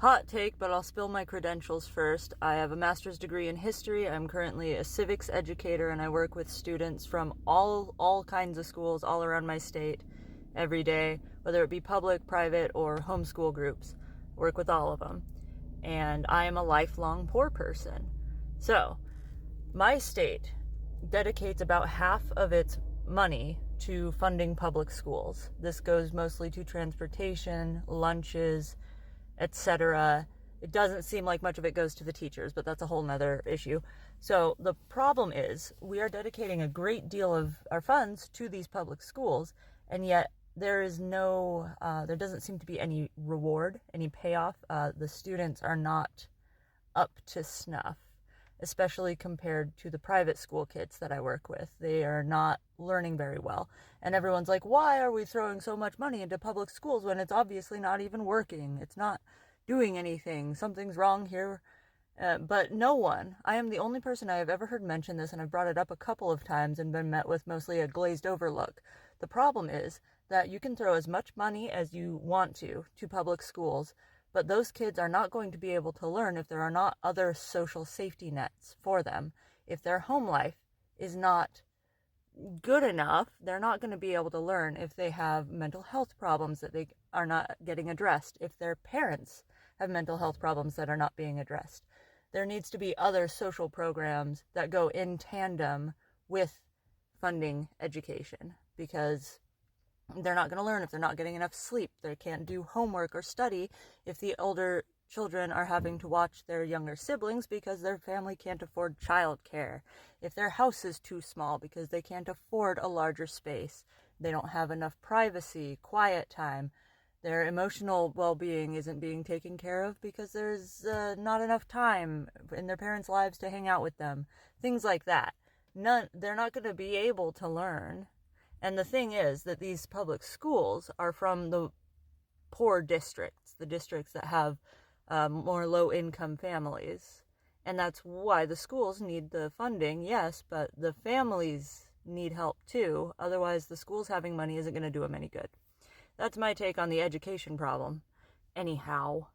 Hot take, but I'll spill my credentials first. I have a master's degree in history. I'm currently a civics educator, and I work with students from all kinds of schools all around my state every day, whether it be public, private, or homeschool groups. I work with all of them. And I am a lifelong poor person. So, my state dedicates about half of its money to funding public schools. This goes mostly to transportation, lunches, etc. It doesn't seem like much of it goes to the teachers, but that's a whole nother issue. So the problem is we are dedicating a great deal of our funds to these public schools, and yet there doesn't seem to be any reward, any payoff. The students are not up to snuff, especially compared to the private school kids that I work with. They are not learning very well. And everyone's like, why are we throwing so much money into public schools when it's obviously not even working? It's not doing anything. Something's wrong here. But no one, I am the only person I have ever heard mention this, and I've brought it up a couple of times and been met with mostly a glazed over look. The problem is that you can throw as much money as you want to public schools, but those kids are not going to be able to learn if there are not other social safety nets for them. If their home life is not good enough, they're not going to be able to learn if they have mental health problems that they are not getting addressed, if their parents have mental health problems that are not being addressed. There needs to be other social programs that go in tandem with funding education, because they're not going to learn if they're not getting enough sleep. They can't do homework or study if the older children are having to watch their younger siblings because their family can't afford childcare. If their house is too small because they can't afford a larger space. They don't have enough privacy, quiet time. Their emotional well-being isn't being taken care of because there's not enough time in their parents' lives to hang out with them. Things like that. They're not going to be able to learn. And the thing is that these public schools are from the poor districts, the districts that have more low-income families. And that's why the schools need the funding, yes, but the families need help too. Otherwise, the schools having money isn't going to do them any good. That's my take on the education problem. Anyhow.